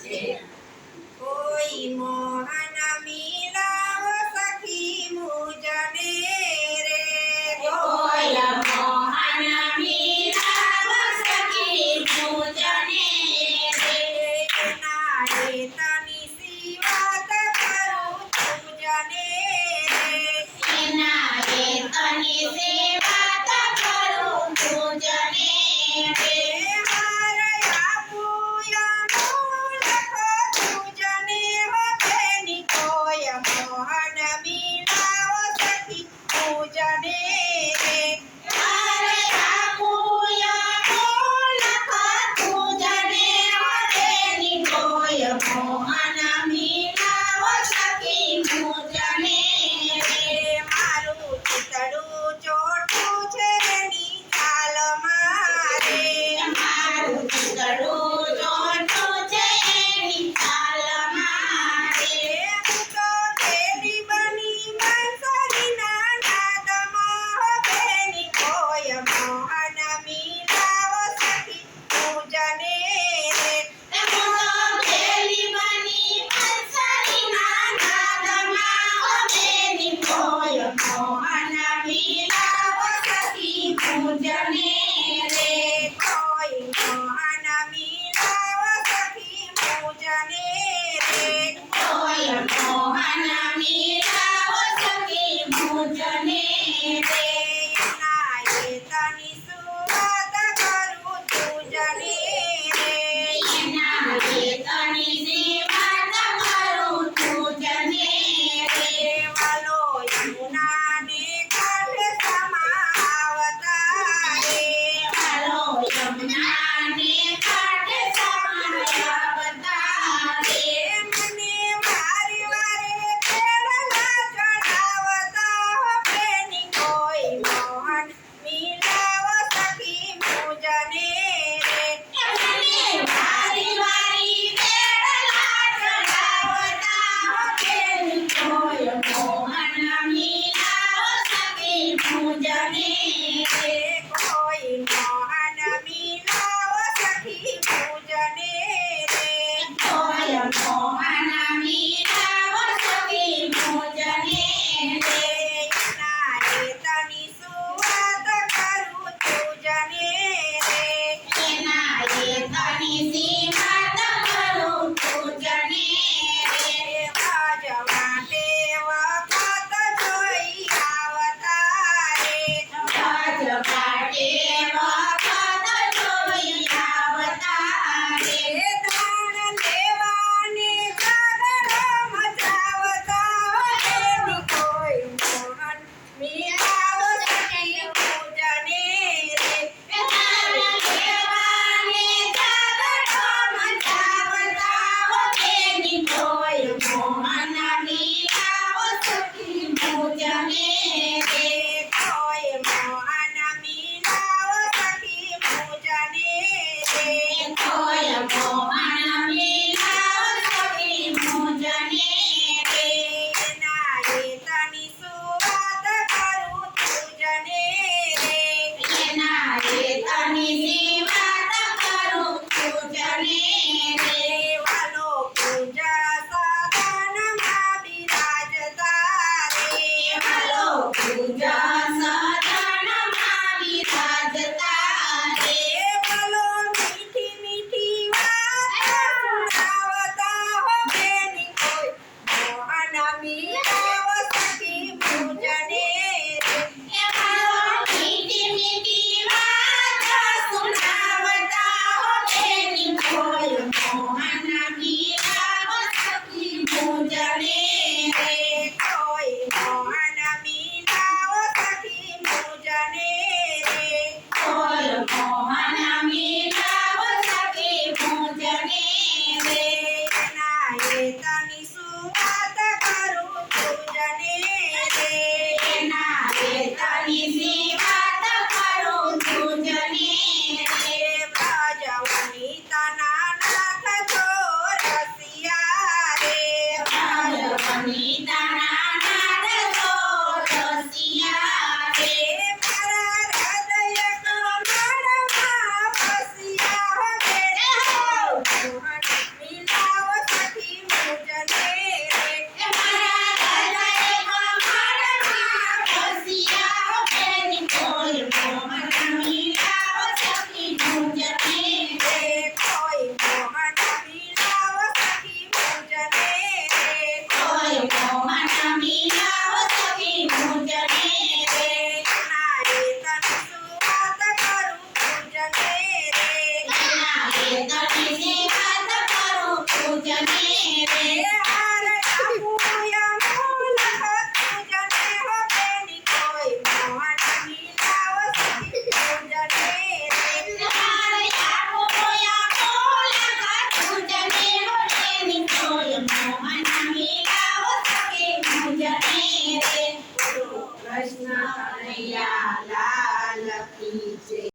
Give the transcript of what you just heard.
કોઈ મોહન મિલાવ સખી મુજને રે કોઈ મોહન મિલાવ સખી મુજને રે એના હેતની શિવાત કરું તુજને રે એના હેતની સેવા કરું તુજને રે મારા પૂયા મૂલખ તુજને હવેની કોઈ મોહન મિલાવ સખી મુજને રે મારે આપુયા લખ તુજને હવેની કોઈ મોહન મિલાવ સખી મુજને રે મારું ચિતડું ચોટું છે ની ચાલ મારે મારું ચિતડું જોડું છે એની ચાલ મારે હું તો તેડી બની બંસરીના નાદમાં હવેની કોઈ મોહન મિલાવ સખી પૂજને રે હું તો ગેલી બની બંસરીના નાદમાં હવેની કોઈ મોહન મિલાવ સખી પૂજને રે કોઈ મોહન મિલાવ સખી પૂજને રે કોઈ મોહન મિલાવ સખી પૂજને રે એના હેતની સુવાત કરું તુજને રે એના હેતની સેવા કરું તુજને રે વાલો યમુનાને કાંઠે સમાવતા રે હાલો યમુનાને કાંઠે સમાયા રે મને મારી વારે તેડલા ચડાવતા હવેની કોઈ મોહન મિલાવ સખી મુજને રે મને વારી વારી તેડલા ચડાવતા હવેની કોઈ મોહન મિલાવ સખી પૂજને રે કોઈ મોહન મિલાવ સખી પૂજને રે કોઈ મોહન મિલાવ સખી પૂજને રે એના હેતની સુવાત કરું તુજને રે એના હેતની સેવા કરું તુજને રે વાજ માટે વખત જોઈ આવતા રે રાજ કાટે વખત જોઈ આવતા રે દાણ લેવાને ઝઘડો મચાવતા એની કોઈ મોહન મિલાવ સખી પૂજને રે તારા લેવાને ઝઘડો મચાવતા એની કોઈ મોહન મિલાવ સખી પૂજને રે કોઈ મોહન મિલાવ સખી પૂજને રે કોઈ મોહન વેદના